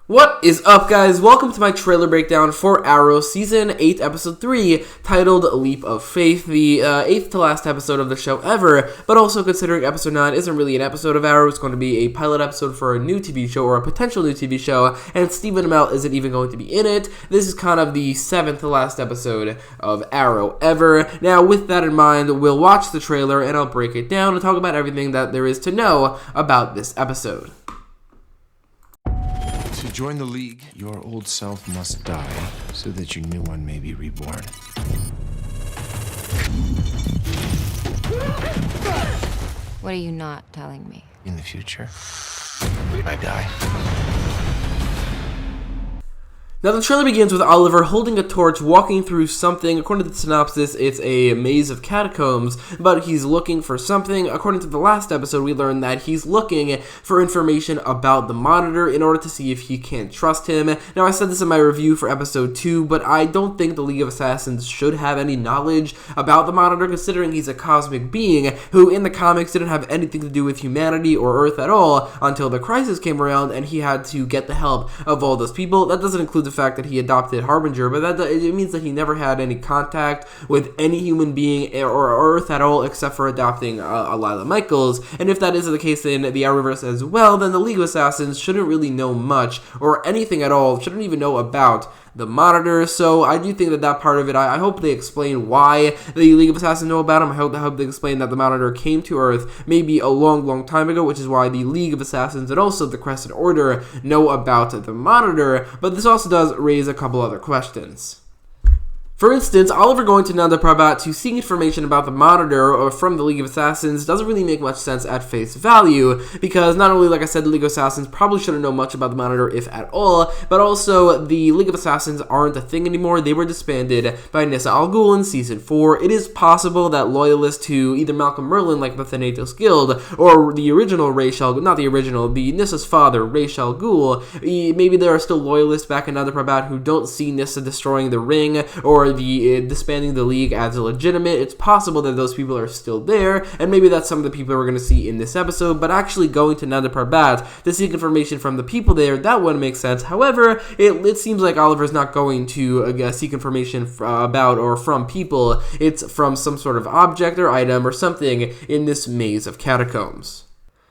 What is up, guys? Welcome to my trailer breakdown for Arrow Season 8, Episode 3, titled Leap of Faith, the 8th to last episode of the show ever, but also considering Episode 9 isn't really an episode of Arrow, it's going to be a pilot episode for a new TV show, or a potential new TV show, and Stephen Amell isn't even going to be in it. This is kind of the 7th to last episode of Arrow ever. Now, with that in mind, we'll watch the trailer, and I'll break it down and talk about everything that there is to know about this episode. To join the League, your old self must die so that your new one may be reborn. What are you not telling me? In the future, I die. Now, the trailer begins with Oliver holding a torch, walking through something. According to the synopsis, it's a maze of catacombs, but he's looking for something. According to the last episode, we learned that he's looking for information about the Monitor in order to see if he can trust him. Now, I said this in my review for episode 2, but I don't think the League of Assassins should have any knowledge about the Monitor, considering he's a cosmic being who, in the comics, didn't have anything to do with humanity or Earth at all until the Crisis came around and he had to get the help of all those people. That doesn't include the fact that he adopted Harbinger, but it means that he never had any contact with any human being or Earth at all, except for adopting Lyla Michaels. And if that is the case in the Arrowverse as well, then the League of Assassins shouldn't really know much or anything at all, shouldn't even know about the Monitor. So I do think that part of it, I hope they explain why the League of Assassins know about him. I hope they explain that the Monitor came to Earth maybe a long time ago, which is why the League of Assassins and also the Crescent Order know about the Monitor. But this also does raise a couple other questions. For instance, Oliver going to Nanda Parbat to seek information about the Monitor or from the League of Assassins doesn't really make much sense at face value, because not only, like I said, the League of Assassins probably shouldn't know much about the Monitor, if at all, but also the League of Assassins aren't a thing anymore. They were disbanded by Nyssa Al Ghul in Season 4. It is possible that loyalists to either Malcolm Merlyn, like the Thanatos Guild, or the original the Nyssa's father, Ra's al Ghul, maybe there are still loyalists back in Nanda Parbat who don't see Nyssa destroying the ring, or the disbanding the League as legitimate. It's possible that those people are still there, and maybe that's some of the people we're going to see in this episode, but actually going to Nanda Parbat to seek information from the people there, that wouldn't make sense. However, it seems like Oliver's not going to seek information about or from people. It's from some sort of object or item or something in this maze of catacombs.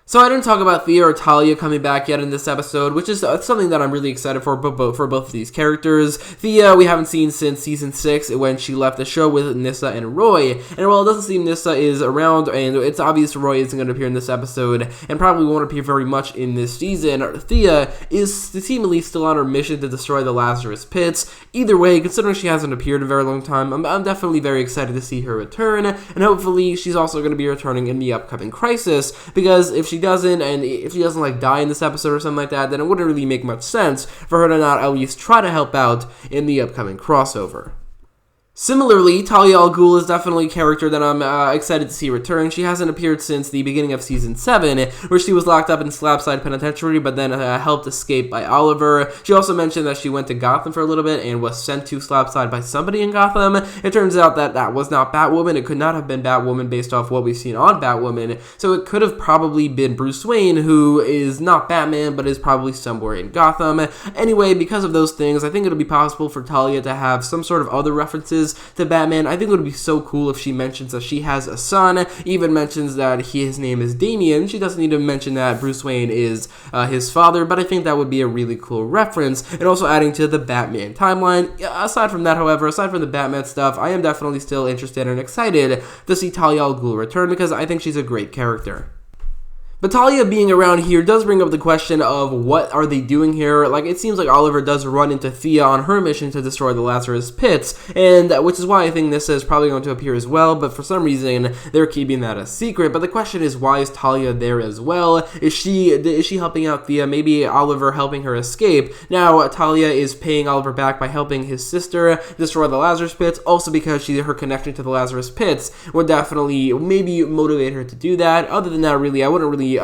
So I didn't talk about Thea or Talia coming back yet in this episode, which is something that I'm really excited for both of these characters. Thea we haven't seen since Season 6 when she left the show with Nyssa and Roy, and while it doesn't seem Nyssa is around, and it's obvious Roy isn't going to appear in this episode, and probably won't appear very much in this season, Thea is seemingly still on her mission to destroy the Lazarus Pits. Either way, considering she hasn't appeared in a very long time, I'm definitely very excited to see her return, and hopefully she's also going to be returning in the upcoming Crisis, because if she doesn't, and if she doesn't like die in this episode or something like that, then it wouldn't really make much sense for her to not at least try to help out in the upcoming crossover. Similarly, Talia al Ghul is definitely a character that I'm excited to see return. She hasn't appeared since the beginning of Season 7, where she was locked up in Slabside Penitentiary, but then helped escape by Oliver. She also mentioned that she went to Gotham for a little bit and was sent to Slabside by somebody in Gotham. It turns out that that was not Batwoman. It could not have been Batwoman based off what we've seen on Batwoman, so it could have probably been Bruce Wayne, who is not Batman, but is probably somewhere in Gotham. Anyway, because of those things, I think it'll be possible for Talia to have some sort of other references to Batman. I think it would be so cool if she mentions that she has a son, even mentions that his name is Damian. She doesn't need to mention that Bruce Wayne is his father, but I think that would be a really cool reference, and also adding to the Batman timeline. Aside from that, however, aside from the Batman stuff, I am definitely still interested and excited to see Talia al Ghul return, because I think she's a great character. But Talia being around here does bring up the question of what are they doing here. Like, it seems like Oliver does run into Thea on her mission to destroy the Lazarus Pits, and which is why I think Nyssa is probably going to appear as well, but for some reason they're keeping that a secret. But the question is, why is Talia there as well? Is she helping out Thea? Maybe Oliver helping her escape. Now Talia is paying Oliver back by helping his sister destroy the Lazarus Pits, also because her connection to the Lazarus Pits would definitely maybe motivate her to do that. Other than that, really, I wouldn't really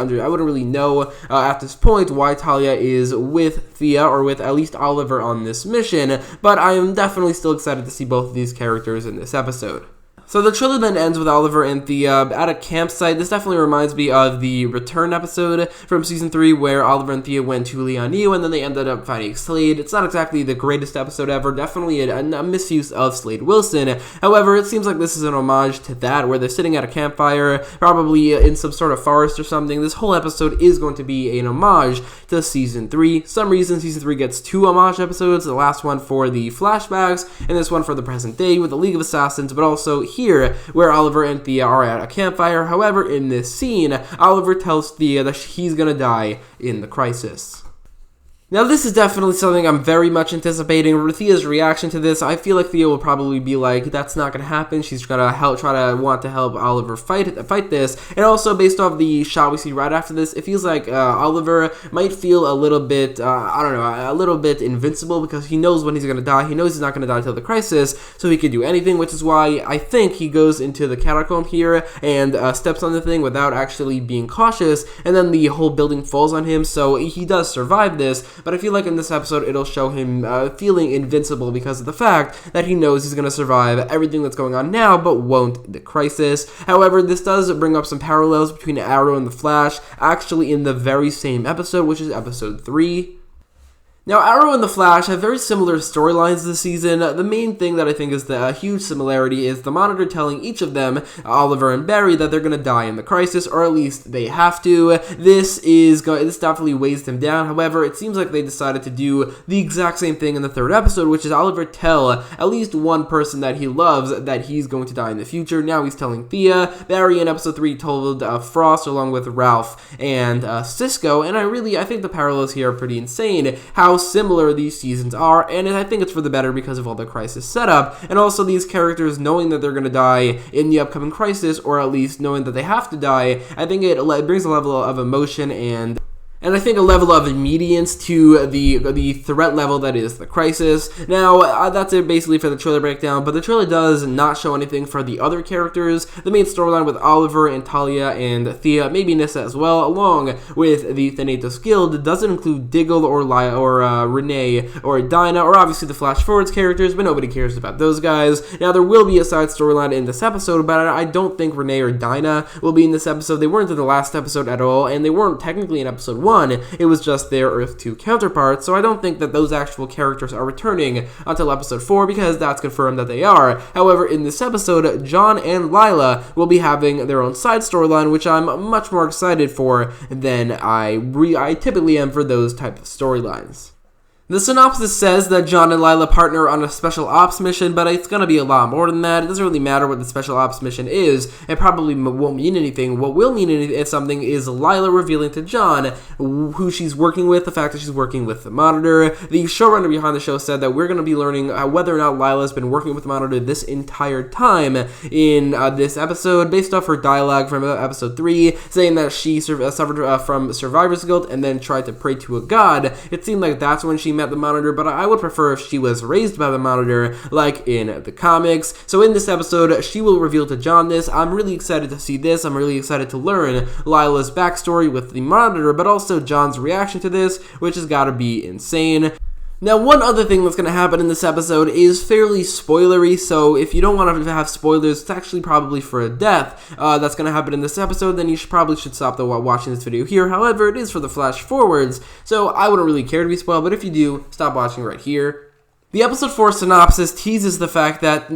know at this point why Talia is with Thea, or with at least Oliver on this mission, but I am definitely still excited to see both of these characters in this episode. So the trailer then ends with Oliver and Thea at a campsite. This definitely reminds me of the Return episode from Season 3 where Oliver and Thea went to Lianyu and then they ended up fighting Slade. It's not exactly the greatest episode ever, definitely a misuse of Slade Wilson. However, it seems like this is an homage to that where they're sitting at a campfire, probably in some sort of forest or something. This whole episode is going to be an homage to Season 3. Some reason Season 3 gets 2 homage episodes, the last one for the flashbacks and this one for the present day with the League of Assassins, but also here where Oliver and Thea are at a campfire. However, in this scene, Oliver tells Thea that he's gonna die in the crisis. Now, this is definitely something I'm very much anticipating. Thea's reaction to this, I feel like Thea will probably be like, that's not going to happen. She's going to want to help Oliver fight this. And also, based off the shot we see right after this, it feels like Oliver might feel a little bit, a little bit invincible because he knows when he's going to die. He knows he's not going to die until the crisis, so he could do anything, which is why I think he goes into the catacomb here and steps on the thing without actually being cautious, and then the whole building falls on him, so he does survive this. But I feel like in this episode, it'll show him feeling invincible because of the fact that he knows he's going to survive everything that's going on now, but won't the crisis. However, this does bring up some parallels between Arrow and the Flash, actually in the very same episode, which is episode 3. Now, Arrow and the Flash have very similar storylines this season. The main thing that I think is the huge similarity is the Monitor telling each of them, Oliver and Barry, that they're going to die in the crisis, or at least they have to. This definitely weighs them down. However, it seems like they decided to do the exact same thing in the 3rd episode, which is Oliver tell at least one person that he loves that he's going to die in the future. Now he's telling Thea. Barry in episode 3 told Frost along with Ralph and Cisco, and I think the parallels here are pretty insane. How similar these seasons are, and I think it's for the better because of all the crisis setup, and also these characters knowing that they're going to die in the upcoming crisis, or at least knowing that they have to die. I think it brings a level of emotion and I think a level of immediance to the threat level that is the crisis. Now, that's it basically for the trailer breakdown, but the trailer does not show anything for the other characters. The main storyline with Oliver and Talia and Thea, maybe Nissa as well, along with the Thanatos Guild, doesn't include Diggle or Lyla or Renee or Dinah, or obviously the Flash Forwards characters, but nobody cares about those guys. Now, there will be a side storyline in this episode, but I don't think Renee or Dinah will be in this episode. They weren't in the last episode at all, and they weren't technically in episode 1. It was just their Earth 2 counterparts, so I don't think that those actual characters are returning until episode 4 because that's confirmed that they are. However, in this episode, John and Lyla will be having their own side storyline, which I'm much more excited for than I typically am for those type of storylines. The synopsis says that John and Lyla partner on a special ops mission, but it's going to be a lot more than that. It doesn't really matter what the special ops mission is. It probably won't mean anything. What will mean something is Lyla revealing to John who she's working with, the fact that she's working with the Monitor. The showrunner behind the show said that we're going to be learning whether or not Lyla's been working with the Monitor this entire time in this episode, based off her dialogue from episode 3, saying that she suffered from survivor's guilt and then tried to pray to a god. It seemed like that's when she met the Monitor, but I would prefer if she was raised by the Monitor, like in the comics. So in this episode, she will reveal to John this. I'm really excited to see this. I'm really excited to learn Lyla's backstory with the Monitor, but also John's reaction to this, which has got to be insane. Now, one other thing that's going to happen in this episode is fairly spoilery, so if you don't want to have spoilers, it's actually probably for a death that's going to happen in this episode, then you probably should stop watching this video here. However, it is for the Flash Forwards, so I wouldn't really care to be spoiled, but if you do, stop watching right here. The episode 4 synopsis teases the fact that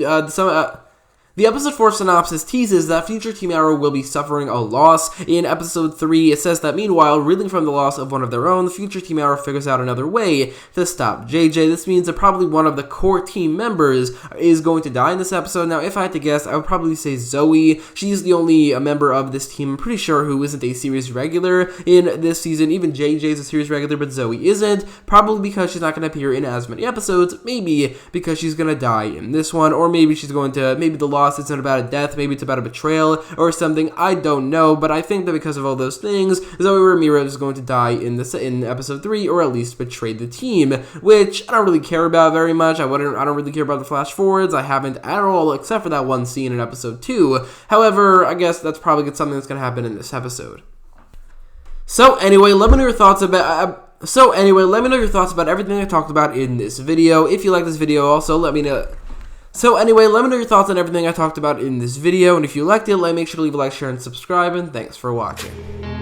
The episode 4 synopsis teases that future Team Arrow will be suffering a loss. In episode 3, it says that meanwhile, reeling from the loss of one of their own, the future Team Arrow figures out another way to stop JJ. This means that probably one of the core team members is going to die in this episode. Now, if I had to guess, I would probably say Zoe. She's the only member of this team, I'm pretty sure, who isn't a series regular in this season. Even JJ is a series regular, but Zoe isn't. Probably because she's not going to appear in as many episodes. Maybe because she's going to die in this one, or maybe she's going to, maybe the loss isn't about a death, maybe it's about a betrayal or something, I don't know, but I think that because of all those things, Zoe Ramirez is going to die in episode 3, or at least betray the team, which I don't really care about very much. I don't really care about the Flash Forwards. I haven't at all, except for that one scene in episode 2. However, I guess that's probably something that's going to happen in this episode. So anyway, let me know your thoughts about everything I talked about in this video. If you like this video, also let me know So anyway, let me know your thoughts on everything I talked about in this video, and if you liked it, make sure to leave a like, share, and subscribe, and thanks for watching.